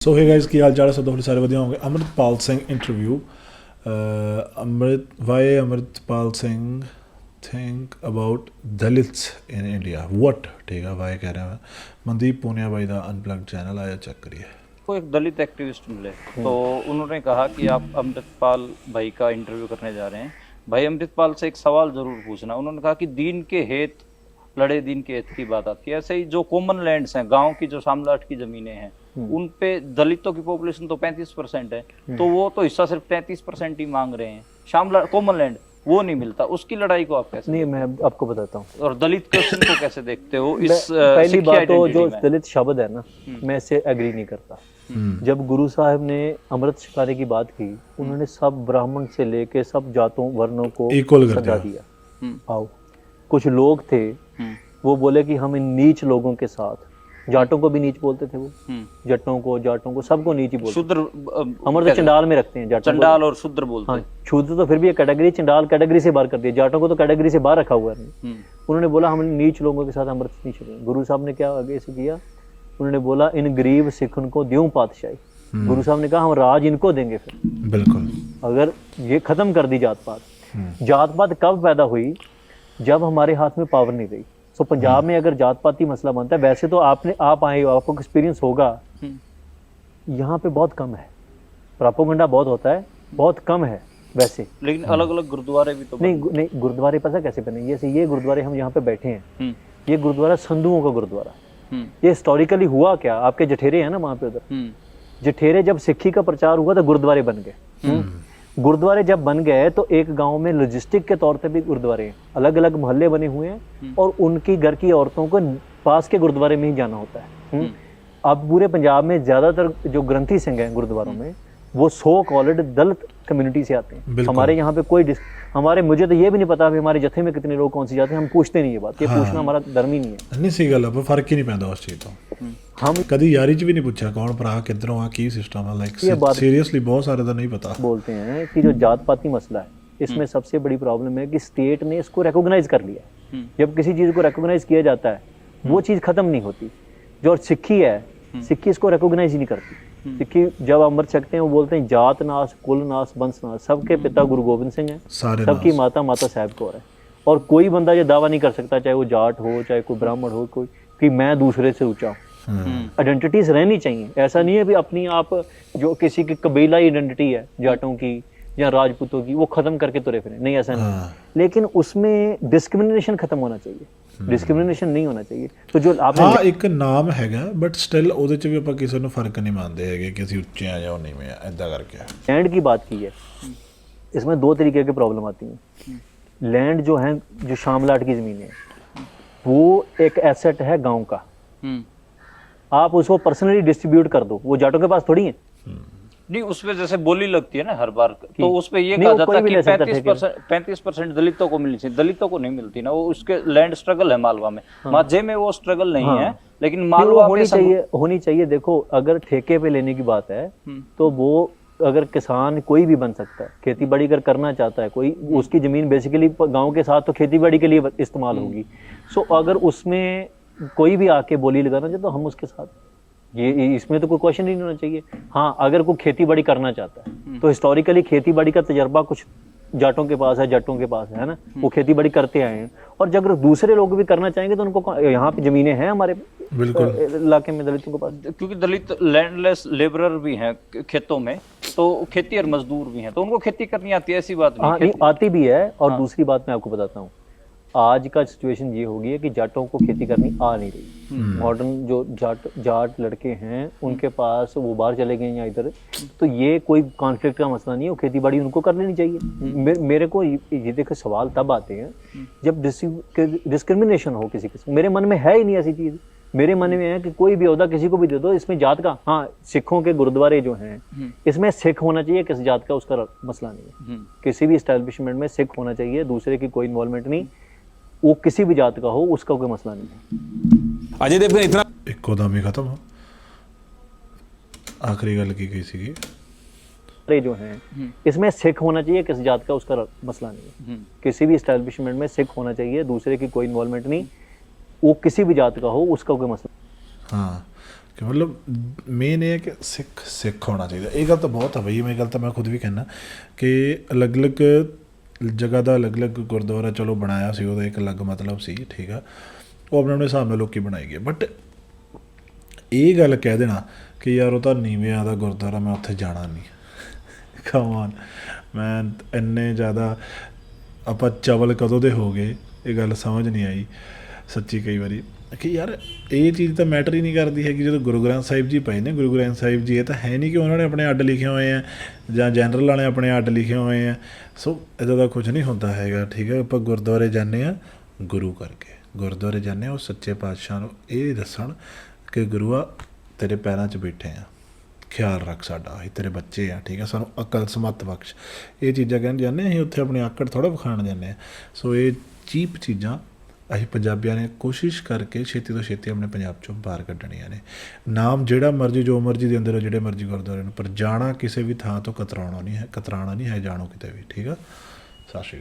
सो hey guys की हाल चाल है सब तो सारे वधिया होंगे। Amritpal Singh interview why Amritpal Singh think about dalits in India what ठीक है वाई कह रहे हैं। मनदीप पूनिया भाई का अनप्लग्ड चैनल आया चेक करिए। को एक दलित एक्टिविस्ट मिले तो उन्होंने कहा कि आप अमृतपाल भाई का इंटरव्यू करने जा रहे हैं, भाई अमृतपाल से एक सवाल जरूर पूछना। उन्होंने कहा कि दीन के हेत लड़े, दीन के हित की बात आती है। ऐसे ही जो कॉमन लैंड्स हैं, गांव की जो शामलाट की जमीनें हैं, उन पे दलितों की पॉपुलेशन तो 35% है, तो वो तो हिस्सा सिर्फ 33% ही मांग रहे हैं। शामलाट कॉमन लैंड वो नहीं मिलता, उसकी लड़ाई को आप कैसे? नहीं, मैं आपको बताता हूँ। और दलित क्वेश्चन को कैसे देखते हो? इस पहली बात तो जो दलित शब्द है ना, मैं इससे एग्री नहीं करता। जब गुरु साहब ने अमृत छकाने की बात की, उन्होंने सब ब्राह्मण से लेके सब जातों वर्णों को सजा दिया। आओ, कुछ लोग थे वो बोले कि हम इन नीच लोगों के साथ, जाटों को भी नीच बोलते थे वो, जटों को जाटों को सबको नीच ही बोलते। शूद्र हमारे तो चंडाल में रखते हैं, चंडाल और शूद्र बोलते हैं। हाँ, शूद्र तो फिर भी एक कैटेगरी, चंडाल कैटेगरी से बाहर कर दिया, जाटों को तो कैटेगरी से बाहर रखा हुआ है। उन्होंने बोला हम नीच लोगों के साथ अमृत नहीं छकेंगे। गुरु साहब ने क्या आगे से किया, उन्होंने बोला इन गरीब सिखन को द्यों पातशाही। गुरु साहब ने कहा हम राज इनको देंगे। फिर बिल्कुल अगर ये खत्म कर दी जात पात। जात पात कब पैदा हुई? जब हमारे हाथ में पावर नहीं रही। तो पंजाब में अगर जात पाती मसला बनता है, वैसे तो आप आए हो, आपको एक्सपीरियंस होगा, यहाँ पे बहुत कम है, प्रोपेगेंडा बहुत होता है, बहुत कम है वैसे। लेकिन अलग अलग गुरुद्वारे भी तो नहीं, गुरुद्वारे पता कैसे बने? जैसे ये गुरुद्वारे हम यहाँ पे बैठे हैं, ये गुरुद्वारा संधुओं का गुरुद्वारा। ये हिस्टोरिकली हुआ क्या, आपके जठेरे हैं ना वहाँ पे, उधर जठेरे जब सिक्खी का प्रचार हुआ तो गुरुद्वारे बन गए। गुरुद्वारे जब बन गए तो एक गांव में लॉजिस्टिक के तौर पे भी गुरुद्वारे हैं, अलग अलग मोहल्ले बने हुए हैं, और उनकी घर की औरतों को पास के गुरुद्वारे में ही जाना होता है। अब पूरे पंजाब में ज्यादातर जो ग्रंथी सिंह हैं गुरुद्वारों में, वो सो कॉल्ड दलित कम्युनिटी से आते हैं। हमारे यहाँ पे कोई मुझे तो ये भी नहीं पता हमारे जत्थे में कितने लोग कौन सी जाते हैं, हम पूछते नहीं ये बात। ये पूछना हमारा धर्म ही नहीं है। नहीं, सही गल है, फर्क ही नहीं पैदा उस चीज तो। हम कभी यारी च भी नहीं पूछा कौन भरा किधरों आ, की सिस्टम है, लाइक सीरियसली बहुत सारे तो नहीं पता। बोलते हैं कि जो जात पाती मसला है, इसमें सबसे बड़ी प्रॉब्लम है कि स्टेट ने इसको रिकॉग्नाइज कर लिया। जब किसी चीज को रिकॉग्नाइज किया जाता है, वो चीज खत्म नहीं होती। जो सिक्खी है, सिक्खी इसको रिकॉग्नाइज ही नहीं करती। सिक्खी जब अमृत छकते हैं, वो बोलते हैं जात नाश, कुल नाश, वंश नाश। सबके पिता गुरु गोबिंद सिंह हैं, सबकी माता माता साहब कौर है। और कोई बंदा ये दावा नहीं कर सकता, चाहे वो जाट हो, चाहे कोई ब्राह्मण हो, कोई कि मैं दूसरे से ऊंचा हूँ। आइडेंटिटीज रहनी चाहिए। ऐसा नहीं है भी अपनी आप जो किसी की कबीला आइडेंटिटी है, जाटों की या राजपूतों की, वो खत्म करके तुरे फिरे, नहीं, ऐसा नहीं। लेकिन उसमें डिस्क्रिमिनेशन खत्म होना चाहिए, डिस्क्रिमिनेशन नहीं होना चाहिए। तो जो आप एक नाम हैगा, बट स्टिल ਉਹਦੇ ਚ ਵੀ ਆਪਾਂ ਕਿਸੇ ਨੂੰ ਫਰਕ ਨਹੀਂ ਮੰਨਦੇ ਹੈਗੇ कि ਅਸੀਂ ਉੱਚੇ ਆ ਜਾਂ ਨੀਵੇਂ ਆ, ऐदा करके। लैंड की बात की है, इसमें दो तरीके की प्रॉब्लम आती है। लैंड जो है, जो शामलाट की जमीन है, वो एक एसेट है गांव का। आप उसको पर्सनली डिस्ट्रीब्यूट कर दो, वो जाटों के पास थोड़ी है। नहीं, उसपे जैसे बोली लगती है ना हर बार, तो उसपे ये कहा जाता है कि 35% दलितों को मिलनी चाहिए। दलितों को नहीं मिलती ना, वो उसके लैंड स्ट्रगल है मालवा में। माझे में वो स्ट्रगल नहीं है, लेकिन मालवा में होनी चाहिए। देखो, अगर ठेके पे लेने की बात है तो वो अगर किसान कोई भी बन सकता है, खेती बाड़ी अगर करना चाहता है कोई, उसकी जमीन बेसिकली गाँव के साथ तो खेती बाड़ी के लिए इस्तेमाल होगी। सो अगर उसमें कोई भी आके बोली लगाना चाहे तो हम उसके साथ, ये इसमें तो कोई क्वेश्चन ही नहीं होना चाहिए। हाँ, अगर कोई खेती बाड़ी करना चाहता है तो हिस्टोरिकली खेती बाड़ी का तजर्बा कुछ जाटों के पास है, जटों के पास है ना, वो खेती बाड़ी करते आए हैं। और जब दूसरे लोग भी करना चाहेंगे तो उनको, यहाँ पे जमीनें हैं हमारे इलाके में दलितों के पास, क्योंकि दलित लैंडलेस लेबरर भी हैं खेतों में, तो खेती और मजदूर भी हैं, तो उनको खेती करनी आती है, ऐसी बात नहीं आती भी है। और दूसरी बात मैं आपको बताता हूँ, आज का सिचुएशन ये हो गई है कि जाटों को खेती करनी आ नहीं रही। मॉडर्न जो जाट लड़के हैं, उनके पास वो बाहर चले गए या इधर, तो ये कोई कॉन्फ्लिक्ट का मसला नहीं है, वो खेती बाड़ी उनको कर लेनी चाहिए। मेरे को ये देखो, सवाल तब आते हैं जब डिस्क्रिमिनेशन हो किसी किस्म। मेरे मन में है ही नहीं ऐसी चीज। मेरे मन में है कि कोई भी ओहदा किसी को भी दे दो, इसमें जात का, हाँ, सिखों के गुरुद्वारे जो हैं, इसमें सिख होना चाहिए, किस जात का उसका मसला नहीं है। किसी भी एस्टेब्लिशमेंट में सिख होना चाहिए, दूसरे की कोई इन्वॉल्वमेंट नहीं, वो किसी भी जात का हो, उसका कोई मसला नहीं है। अजय देवगन इतना इक्को दम ही खत्म हो। आखिरी गल की गई सी जो हैं, इसमें सिख होना चाहिए, किस जात का उसका मसला नहीं है। किसी भी एस्टेब्लिशमेंट में सिख होना चाहिए, दूसरे की कोई इन्वॉल्वमेंट नहीं, वो किसी भी जात का हो, उसका कोई मसला। हाँ, ਕਿ ਮਤਲਬ ਮੇਨ ਇਹ ਹੈ ਕਿ ਸਿੱਖ ਹੋਣਾ ਚਾਹੀਦਾ। ਇਹ ਗੱਲ ਤਾਂ ਬਹੁਤ ਹੈ ਬਈ, ਮੈਂ ਗੱਲ ਤਾਂ ਮੈਂ ਖੁਦ ਵੀ ਕਹਿੰਦਾ ਕਿ ਅਲੱਗ-ਅਲੱਗ ਜਗ੍ਹਾ ਦਾ ਅਲੱਗ-ਅਲੱਗ ਗੁਰਦੁਆਰਾ ਚਲੋ ਬਣਾਇਆ ਸੀ, ਉਹਦਾ ਇੱਕ ਅਲੱਗ ਮਤਲਬ ਸੀ, ਠੀਕ ਆ, ਉਹ ਆਪਣੇ ਆਪਣੇ ਹਿਸਾਬ ਨਾਲ ਲੋਕੀ ਬਣਾਈ ਗਏ। ਬਟ ਇਹ ਗੱਲ ਕਹਿ ਦੇਣਾ ਕਿ ਯਾਰ ਉਹ ਤਾਂ ਨੀਵਿਆਂ ਦਾ ਗੁਰਦੁਆਰਾ, ਮੈਂ ਉੱਥੇ ਜਾਣਾ ਨਹੀਂ, ਕਮ ਔਨ ਮੈਂ ਇੰਨੇ ਜ਼ਿਆਦਾ ਆਪਾਂ ਚਵਲ ਕਦੋਂ ਦੇ ਹੋ ਗਏ, ਇਹ ਗੱਲ ਸਮਝ ਨਹੀਂ ਆਈ ਸੱਚੀ ਕਈ ਵਾਰੀ ਕਿ ਯਾਰ ਇਹ ਚੀਜ਼ ਤਾਂ ਮੈਟਰ ਹੀ ਨਹੀਂ ਕਰਦੀ ਹੈਗੀ। ਜਦੋਂ ਗੁਰੂ ਗ੍ਰੰਥ ਸਾਹਿਬ ਜੀ ਪਏ ਨੇ, ਗੁਰੂ ਗ੍ਰੰਥ ਸਾਹਿਬ ਜੀ, ਇਹ ਤਾਂ ਹੈ ਨਹੀਂ ਕਿ ਉਹਨਾਂ ਨੇ ਆਪਣੇ ਅੱਡ ਲਿਖੇ ਹੋਏ ਆ ਜਾਂ ਜਨਰਲ ਵਾਲੇ ਆਪਣੇ ਅੱਡ ਲਿਖੇ ਹੋਏ ਆ। ਸੋ ਇੱਦਾਂ ਦਾ ਕੁਝ ਨਹੀਂ ਹੁੰਦਾ ਹੈਗਾ, ਠੀਕ ਹੈ। ਆਪਾਂ ਗੁਰਦੁਆਰੇ ਜਾਂਦੇ ਹਾਂ ਗੁਰੂ ਕਰਕੇ, ਗੁਰਦੁਆਰੇ ਜਾਂਦੇ ਹਾਂ ਉਹ ਸੱਚੇ ਪਾਤਸ਼ਾਹ ਨੂੰ ਇਹ ਦੱਸਣ ਕਿ ਗੁਰੂਆ ਤੇਰੇ ਪੈਰਾਂ 'ਚ ਬੈਠੇ ਆ, ਖਿਆਲ ਰੱਖ ਸਾਡਾ, ਅਸੀਂ ਤੇਰੇ ਬੱਚੇ ਆ, ਠੀਕ ਹੈ, ਸਾਨੂੰ ਅਕਲ ਸਮੱਤ ਬਖਸ਼। ਇਹ ਚੀਜ਼ਾਂ ਕਹਿਣ ਜਾਂਦੇ ਅਸੀਂ ਉੱਥੇ ਆਪਣੀ ਆਕੜ ਥੋੜ੍ਹਾ ਵਿਖਾਉਣ ਜਾਂਦੇ ਹਾਂ। ਸੋ ਇਹ ਚੀਪ ਚੀਜ਼ਾਂ ਅਸੀਂ ਪੰਜਾਬੀਆਂ ਨੇ ਕੋਸ਼ਿਸ਼ ਕਰਕੇ ਛੇਤੀ ਤੋਂ ਛੇਤੀ ਆਪਣੇ ਪੰਜਾਬ 'ਚੋਂ ਬਾਹਰ ਕੱਢਣੀਆਂ ਨੇ। ਨਾਮ ਜਿਹੜਾ ਮਰਜ਼ੀ ਜੋ ਮਰਜ਼ੀ ਦੇ ਅੰਦਰ ਜਿਹੜੇ ਮਰਜ਼ੀ ਗੁਰਦੁਆਰੇ ਨੂੰ, ਪਰ ਜਾਣਾ ਕਿਸੇ ਵੀ ਥਾਂ ਤੋਂ ਕਤਰਾਉਣਾ ਨਹੀਂ ਹੈ ਜਾਣੋ ਕਿਤੇ ਵੀ, ਠੀਕ ਆ। ਸਤਿ ਸ਼੍ਰੀ ਅਕਾਲ।